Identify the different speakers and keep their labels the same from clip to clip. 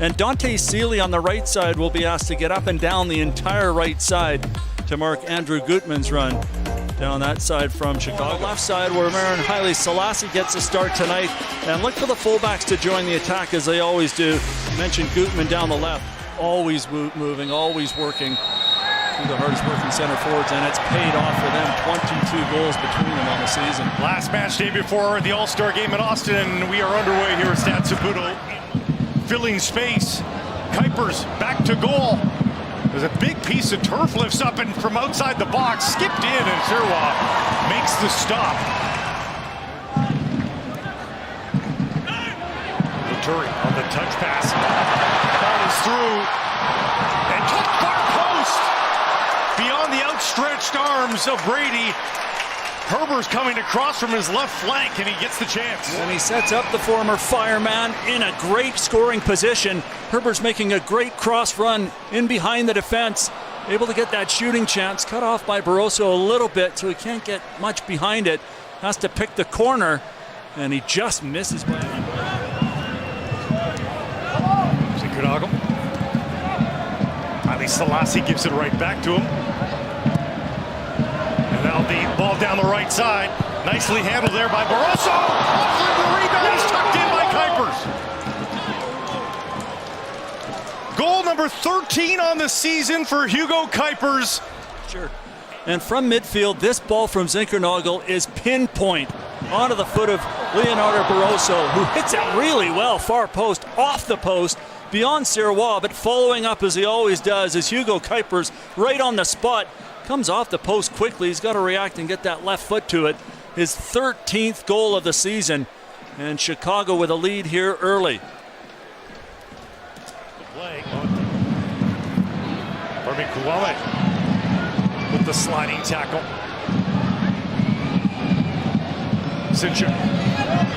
Speaker 1: And Dante Seeley on the right side will be asked to get up and down the entire right side to mark Andrew Gutman's run down that side from Chicago. On the left side where Marin Haile Selassie gets a start tonight. And look for the fullbacks to join the attack as they always do. Mentioned Gutman down the left. Always moving, always working. The hardest working center forwards, and it's paid off for them. 22 goals between them on the season.
Speaker 2: Last match day before the All-Star game in Austin, and we are underway here at Stade Saputo. Filling space, Cuypers back to goal. There's a big piece of turf lifts up and from outside the box, skipped in, and Sirois makes the stop. Laturi on the touch pass, follows through, and kicked far post. Beyond the outstretched arms of Brady, Herber's coming across from his left flank, and he gets the chance.
Speaker 1: And he sets up the former fireman in a great scoring position. Herber's making a great cross run in behind the defense, able to get that shooting chance, cut off by Barroso a little bit, so he can't get much behind it. Has to pick the corner, and he just misses by
Speaker 2: Zinchenko. Haile Selassie gives it right back to him. And now the ball down the right side. Nicely handled there by Barroso. Offering the rebound is tucked in by Cuypers. Goal number 13 on the season for Hugo Cuypers.
Speaker 1: Sure. And from midfield, this ball from Zinchenko is pinpoint onto the foot of Leonardo Barroso, who hits it really well, far post, off the post, beyond Sirois, but following up as he always does is Hugo Cuypers right on the spot. Comes off the post quickly. He's got to react and get that left foot to it. His 13th goal of the season. And Chicago with a lead here early.
Speaker 2: Play. Kuwale with the sliding tackle. Sinchuk,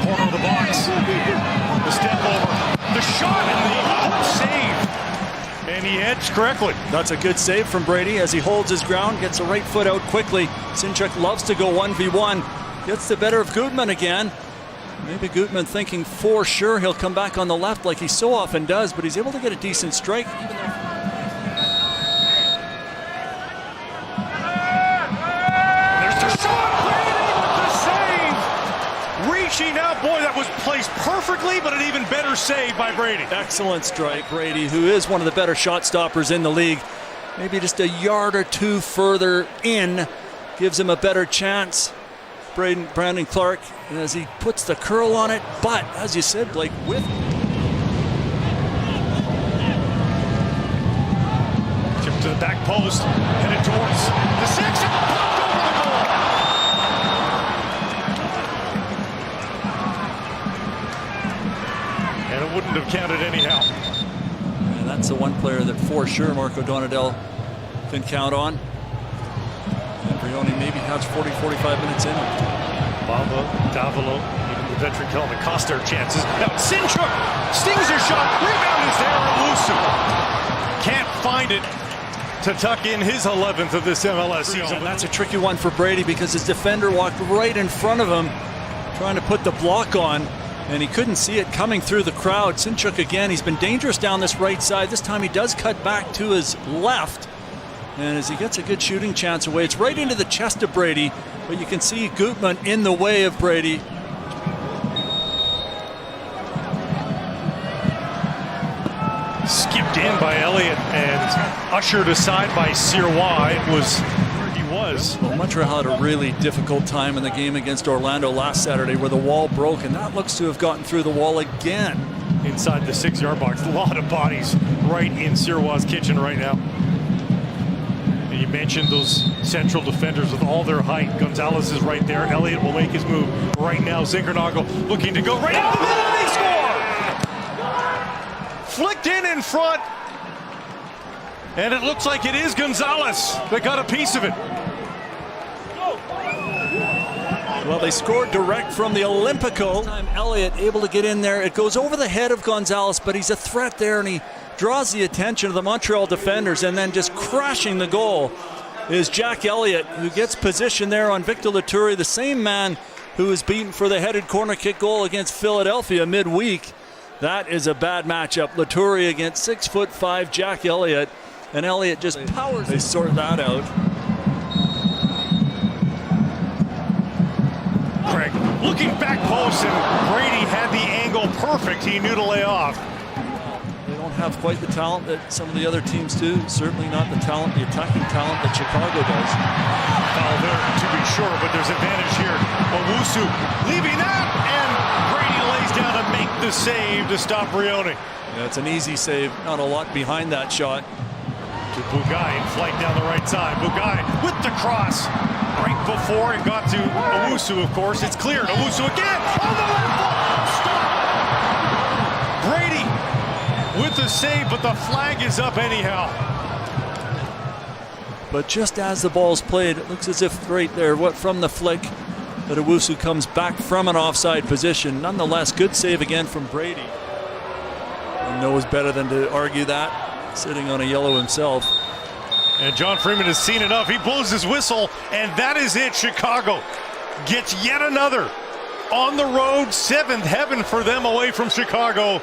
Speaker 2: corner of the box. The step over. The shot and the save. And he heads correctly.
Speaker 1: That's a good save from Brady as he holds his ground, gets the right foot out quickly. Sinchuk loves to go 1v1. Gets the better of Gutman again. Maybe Gutman thinking for sure he'll come back on the left like he so often does, but he's able to get a decent strike.
Speaker 2: There's the shot. Brady with the save. Reaching out, boy, that was placed perfectly, but an even better save by Brady.
Speaker 1: Excellent strike, Brady, who is one of the better shot stoppers in the league. Maybe just a yard or two further in gives him a better chance. Brandon Clark, as he puts the curl on it, but as you said, Blake, with
Speaker 2: chip to the back post, headed towards the six, and popped over the goal. And it wouldn't have counted anyhow.
Speaker 1: And that's the one player that for sure Marco Donadel can count on. And Brioni maybe has 40-45 minutes in him.
Speaker 2: Bamba, Davilo, even the veteran Kelvin cost their chances. Now Sinchuk stings a shot. Rebound is there. Olusu can't find it to tuck in his 11th of this MLS season.
Speaker 1: And that's a tricky one for Brady because his defender walked right in front of him trying to put the block on, and he couldn't see it coming through the crowd. Sinchuk again, he's been dangerous down this right side. This time he does cut back to his left. And as he gets a good shooting chance away, it's right into the chest of Brady, but you can see Gutman in the way of Brady.
Speaker 2: Skipped in by Elliott and ushered aside by Sirois. It was where he was.
Speaker 1: Well, Montreal had a really difficult time in the game against Orlando last Saturday where the wall broke, and that looks to have gotten through the wall again.
Speaker 2: Inside the 6-yard box, a lot of bodies right in Sirois' kitchen right now. You mentioned those central defenders with all their height. Gonzalez is right there. Elliott will make his move right now. Zinchenko looking to go right into the middle, and they score! Flicked in front. And it looks like it is Gonzalez that got a piece of it.
Speaker 1: Well, they scored direct from the Olympico. This time Elliott able to get in there. It goes over the head of Gonzalez, but he's a threat there, and he draws the attention of the Montreal defenders, and then just crashing the goal is Jack Elliott, who gets position there on Victor Laturi, the same man who was beaten for the headed corner kick goal against Philadelphia midweek. That is a bad matchup. Latourie against 6'5" Jack Elliott, and Elliott just powers. They sort that out.
Speaker 2: Craig looking back post, and Brady had the angle perfect. He knew to lay off.
Speaker 1: They don't have quite the talent that some of the other teams do. Certainly not the talent, the attacking talent that Chicago does.
Speaker 2: Foul there, to be sure, but there's advantage here. Owusu leaving that, and Brady lays down to make the save to stop Brioni.
Speaker 1: Yeah, it's an easy save. Not a lot behind that shot.
Speaker 2: To Bugai in flight down the right side. Bugai with the cross. Right before it got to Owusu, of course. It's cleared. Owusu again on the left ball. Stop. Brady with the save, but the flag is up anyhow.
Speaker 1: But just as the ball's played, it looks as if right there, from the flick, that Owusu comes back from an offside position. Nonetheless, good save again from Brady. He knows better than to argue that, sitting on a yellow himself.
Speaker 2: And John Freeman has seen enough. He blows his whistle, and that is it. Chicago gets yet another on the road, 7th heaven for them away from Chicago.